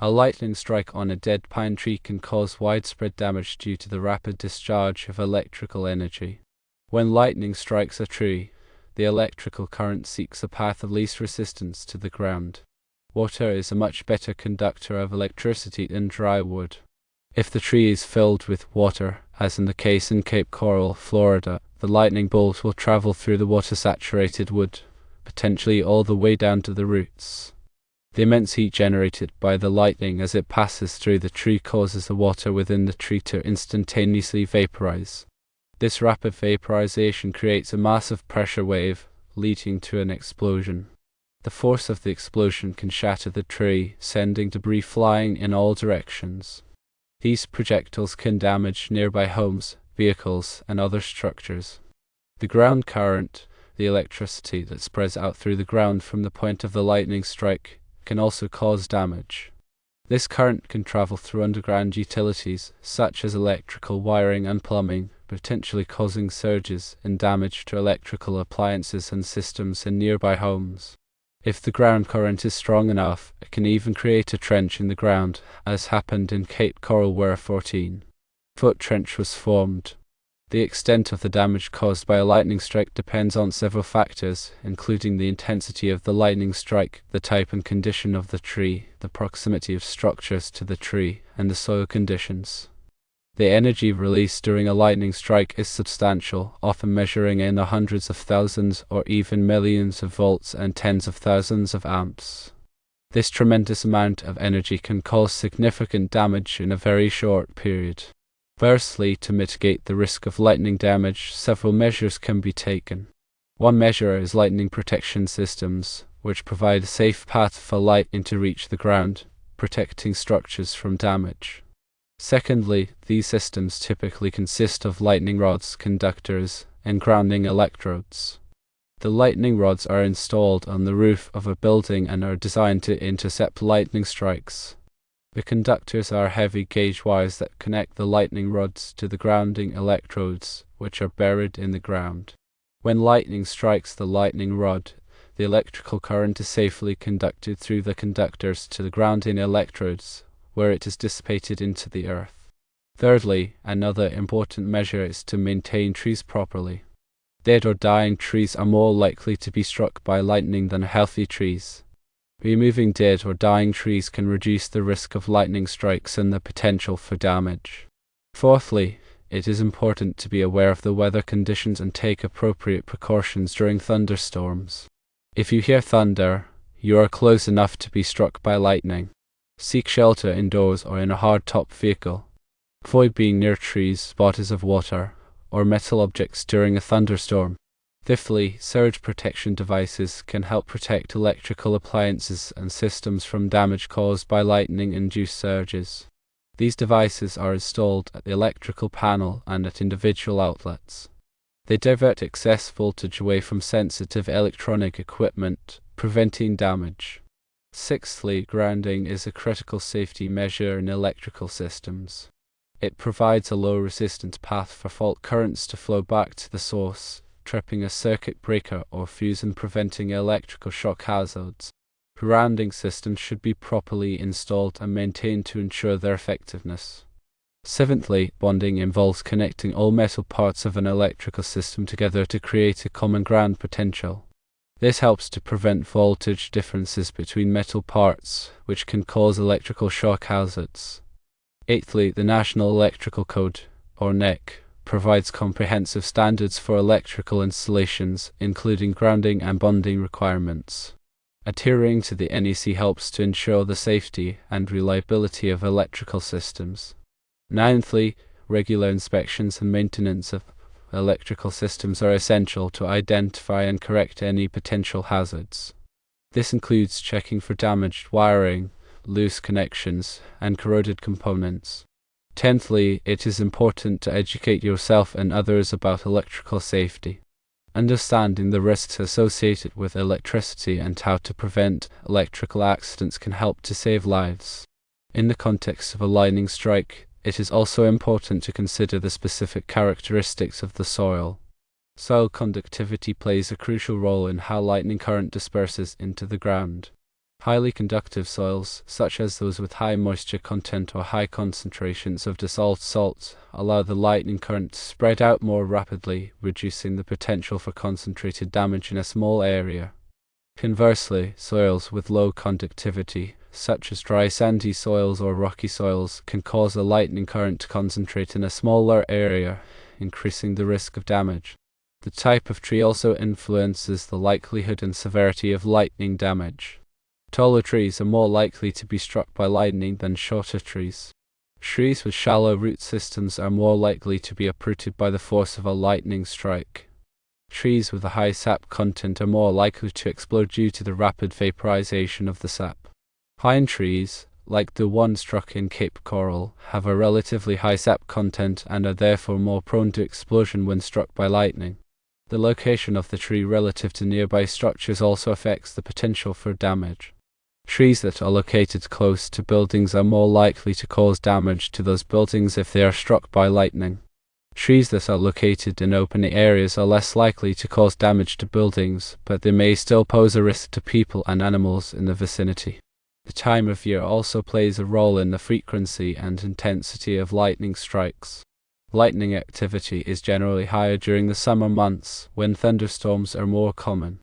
A lightning strike on a dead pine tree can cause widespread damage due to the rapid discharge of electrical energy. When lightning strikes a tree, the electrical current seeks a path of least resistance to the ground. Water is a much better conductor of electricity than dry wood. If the tree is filled with water, as in the case in Cape Coral, Florida, the lightning bolt will travel through the water-saturated wood, potentially all the way down to the roots. The immense heat generated by the lightning as it passes through the tree causes the water within the tree to instantaneously vaporize. This rapid vaporization creates a massive pressure wave, leading to an explosion. The force of the explosion can shatter the tree, sending debris flying in all directions. These projectiles can damage nearby homes, vehicles, and other structures. The ground current, the electricity that spreads out through the ground from the point of the lightning strike, can also cause damage. This current can travel through underground utilities, such as electrical wiring and plumbing, potentially causing surges and damage to electrical appliances and systems in nearby homes. If the ground current is strong enough, it can even create a trench in the ground, as happened in Cape Coral where a 14-foot trench was formed. The extent of the damage caused by a lightning strike depends on several factors, including the intensity of the lightning strike, the type and condition of the tree, the proximity of structures to the tree, and the soil conditions. The energy released during a lightning strike is substantial, often measuring in the hundreds of thousands or even millions of volts and tens of thousands of amps. This tremendous amount of energy can cause significant damage in a very short period. Firstly, to mitigate the risk of lightning damage, several measures can be taken. One measure is lightning protection systems, which provide a safe path for lightning to reach the ground, protecting structures from damage. Secondly, these systems typically consist of lightning rods, conductors, and grounding electrodes. The lightning rods are installed on the roof of a building and are designed to intercept lightning strikes. The conductors are heavy gauge wires that connect the lightning rods to the grounding electrodes, which are buried in the ground. When lightning strikes the lightning rod, the electrical current is safely conducted through the conductors to the grounding electrodes, where it is dissipated into the earth. Thirdly, another important measure is to maintain trees properly. Dead or dying trees are more likely to be struck by lightning than healthy trees. Removing dead or dying trees can reduce the risk of lightning strikes and the potential for damage. Fourthly, it is important to be aware of the weather conditions and take appropriate precautions during thunderstorms. If you hear thunder, you are close enough to be struck by lightning. Seek shelter indoors or in a hard-top vehicle. Avoid being near trees, bodies of water, or metal objects during a thunderstorm. Fifthly, surge protection devices can help protect electrical appliances and systems from damage caused by lightning-induced surges. These devices are installed at the electrical panel and at individual outlets. They divert excess voltage away from sensitive electronic equipment, preventing damage. Sixthly, grounding is a critical safety measure in electrical systems. It provides a low-resistance path for fault currents to flow back to the source, tripping a circuit breaker or fuse and preventing electrical shock hazards. Grounding systems should be properly installed and maintained to ensure their effectiveness. Seventhly, bonding involves connecting all metal parts of an electrical system together to create a common ground potential. This helps to prevent voltage differences between metal parts, which can cause electrical shock hazards. Eighthly, the National Electrical Code, or NEC, provides comprehensive standards for electrical installations, including grounding and bonding requirements. Adhering to the NEC helps to ensure the safety and reliability of electrical systems. Ninthly, regular inspections and maintenance of electrical systems are essential to identify and correct any potential hazards. This includes checking for damaged wiring, loose connections, and corroded components. Tenthly, it is important to educate yourself and others about electrical safety. Understanding the risks associated with electricity and how to prevent electrical accidents can help to save lives. In the context of a lightning strike, it is also important to consider the specific characteristics of the soil. Soil conductivity plays a crucial role in how lightning current disperses into the ground. Highly conductive soils, such as those with high moisture content or high concentrations of dissolved salts, allow the lightning current to spread out more rapidly, reducing the potential for concentrated damage in a small area. Conversely, soils with low conductivity, such as dry sandy soils or rocky soils, can cause a lightning current to concentrate in a smaller area, increasing the risk of damage. The type of tree also influences the likelihood and severity of lightning damage. Taller trees are more likely to be struck by lightning than shorter trees. Trees with shallow root systems are more likely to be uprooted by the force of a lightning strike. Trees with a high sap content are more likely to explode due to the rapid vaporization of the sap. Pine trees, like the one struck in Cape Coral, have a relatively high sap content and are therefore more prone to explosion when struck by lightning. The location of the tree relative to nearby structures also affects the potential for damage. Trees that are located close to buildings are more likely to cause damage to those buildings if they are struck by lightning. Trees that are located in open areas are less likely to cause damage to buildings, but they may still pose a risk to people and animals in the vicinity. The time of year also plays a role in the frequency and intensity of lightning strikes. Lightning activity is generally higher during the summer months, when thunderstorms are more common.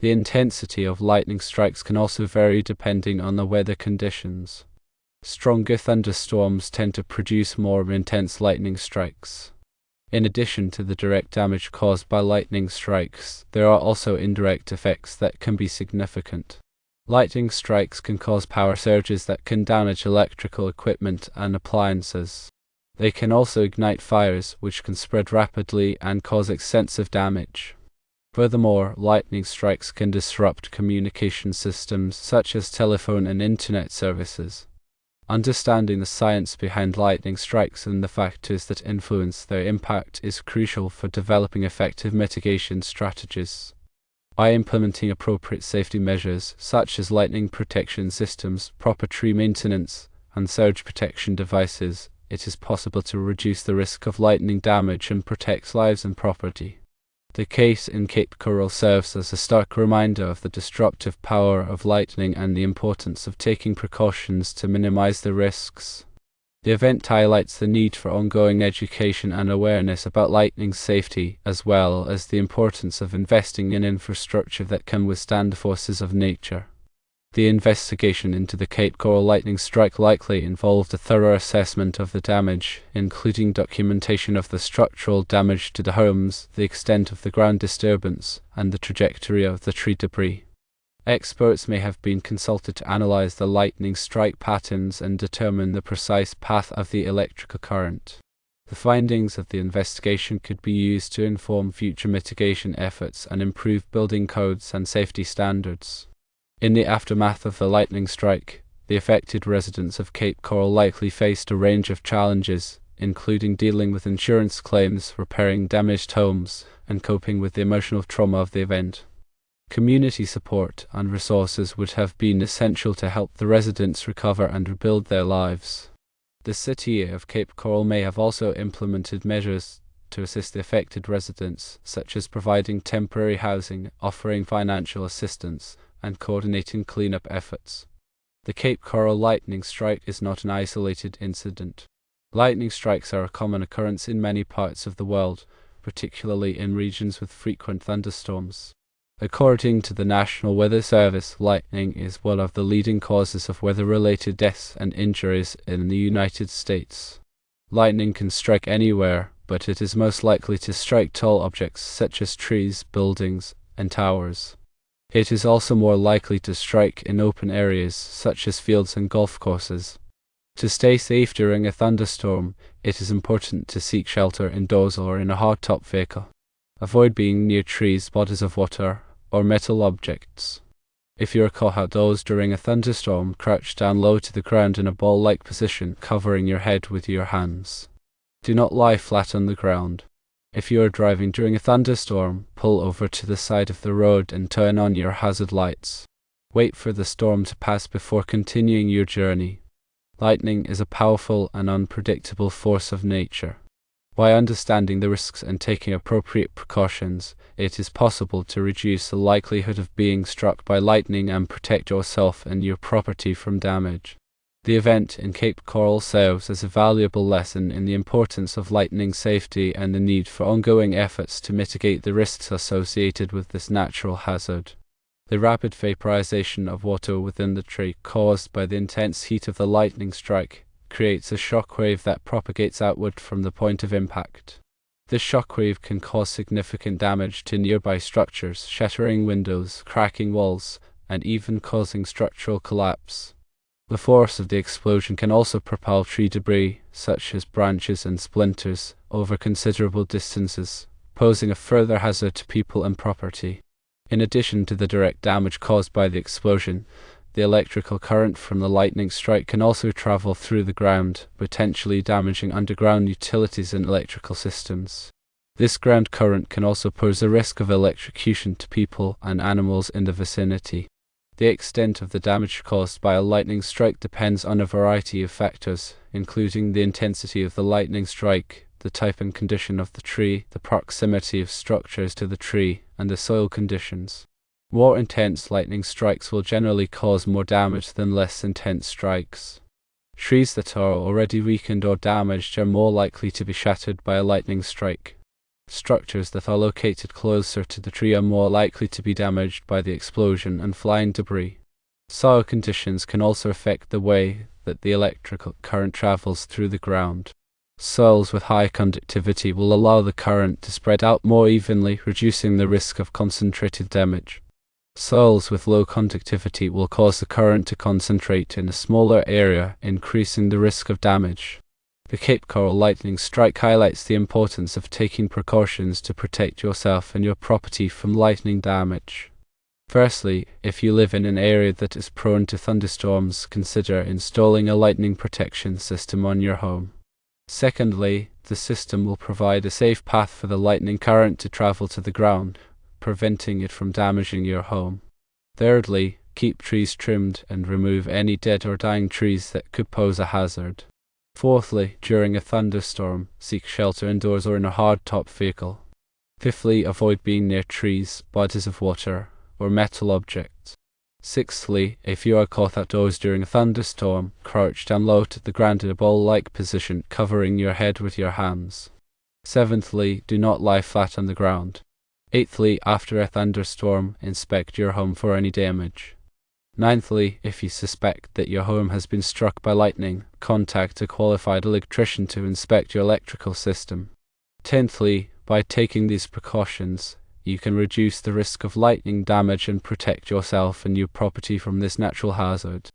The intensity of lightning strikes can also vary depending on the weather conditions. Stronger thunderstorms tend to produce more intense lightning strikes. In addition to the direct damage caused by lightning strikes, there are also indirect effects that can be significant. Lightning strikes can cause power surges that can damage electrical equipment and appliances. They can also ignite fires, which can spread rapidly and cause extensive damage. Furthermore, lightning strikes can disrupt communication systems such as telephone and internet services. Understanding the science behind lightning strikes and the factors that influence their impact is crucial for developing effective mitigation strategies. By implementing appropriate safety measures such as lightning protection systems, proper tree maintenance, and surge protection devices, it is possible to reduce the risk of lightning damage and protect lives and property. The case in Cape Coral serves as a stark reminder of the destructive power of lightning and the importance of taking precautions to minimize the risks. The event highlights the need for ongoing education and awareness about lightning safety, as well as the importance of investing in infrastructure that can withstand the forces of nature. The investigation into the Cape Coral lightning strike likely involved a thorough assessment of the damage, including documentation of the structural damage to the homes, the extent of the ground disturbance, and the trajectory of the tree debris. Experts may have been consulted to analyze the lightning strike patterns and determine the precise path of the electrical current. The findings of the investigation could be used to inform future mitigation efforts and improve building codes and safety standards. In the aftermath of the lightning strike, the affected residents of Cape Coral likely faced a range of challenges, including dealing with insurance claims, repairing damaged homes, and coping with the emotional trauma of the event. Community support and resources would have been essential to help the residents recover and rebuild their lives. The city of Cape Coral may have also implemented measures to assist the affected residents, such as providing temporary housing, offering financial assistance, and coordinating cleanup efforts. The Cape Coral lightning strike is not an isolated incident. Lightning strikes are a common occurrence in many parts of the world, particularly in regions with frequent thunderstorms. According to the National Weather Service, lightning is one of the leading causes of weather-related deaths and injuries in the United States. Lightning can strike anywhere, but it is most likely to strike tall objects such as trees, buildings, and towers. It is also more likely to strike in open areas such as fields and golf courses. To stay safe during a thunderstorm, it is important to seek shelter indoors or in a hardtop vehicle. Avoid being near trees, bodies of water, or metal objects. If you are caught outdoors during a thunderstorm, crouch down low to the ground in a ball-like position, covering your head with your hands. Do not lie flat on the ground. If you are driving during a thunderstorm, pull over to the side of the road and turn on your hazard lights. Wait for the storm to pass before continuing your journey. Lightning is a powerful and unpredictable force of nature. By understanding the risks and taking appropriate precautions, it is possible to reduce the likelihood of being struck by lightning and protect yourself and your property from damage. The event in Cape Coral serves as a valuable lesson in the importance of lightning safety and the need for ongoing efforts to mitigate the risks associated with this natural hazard. The rapid vaporization of water within the tree caused by the intense heat of the lightning strike creates a shockwave that propagates outward from the point of impact. This shockwave can cause significant damage to nearby structures, shattering windows, cracking walls, and even causing structural collapse. The force of the explosion can also propel tree debris, such as branches and splinters, over considerable distances, posing a further hazard to people and property. In addition to the direct damage caused by the explosion, the electrical current from the lightning strike can also travel through the ground, potentially damaging underground utilities and electrical systems. This ground current can also pose a risk of electrocution to people and animals in the vicinity. The extent of the damage caused by a lightning strike depends on a variety of factors, including the intensity of the lightning strike, the type and condition of the tree, the proximity of structures to the tree, and the soil conditions. More intense lightning strikes will generally cause more damage than less intense strikes. Trees that are already weakened or damaged are more likely to be shattered by a lightning strike. Structures that are located closer to the tree are more likely to be damaged by the explosion and flying debris. Soil conditions can also affect the way that the electrical current travels through the ground. Soils with high conductivity will allow the current to spread out more evenly, reducing the risk of concentrated damage. Soils with low conductivity will cause the current to concentrate in a smaller area, increasing the risk of damage. The Cape Coral lightning strike highlights the importance of taking precautions to protect yourself and your property from lightning damage. Firstly, if you live in an area that is prone to thunderstorms, consider installing a lightning protection system on your home. Secondly, the system will provide a safe path for the lightning current to travel to the ground, preventing it from damaging your home. Thirdly, keep trees trimmed and remove any dead or dying trees that could pose a hazard. Fourthly, during a thunderstorm, seek shelter indoors or in a hard-top vehicle. Fifthly, avoid being near trees, bodies of water, or metal objects. Sixthly, if you are caught outdoors during a thunderstorm, crouch down low to the ground in a ball-like position, covering your head with your hands. Seventhly, do not lie flat on the ground. Eighthly, after a thunderstorm, inspect your home for any damage. Ninthly, if you suspect that your home has been struck by lightning, contact a qualified electrician to inspect your electrical system. Tenthly, by taking these precautions, you can reduce the risk of lightning damage and protect yourself and your property from this natural hazard.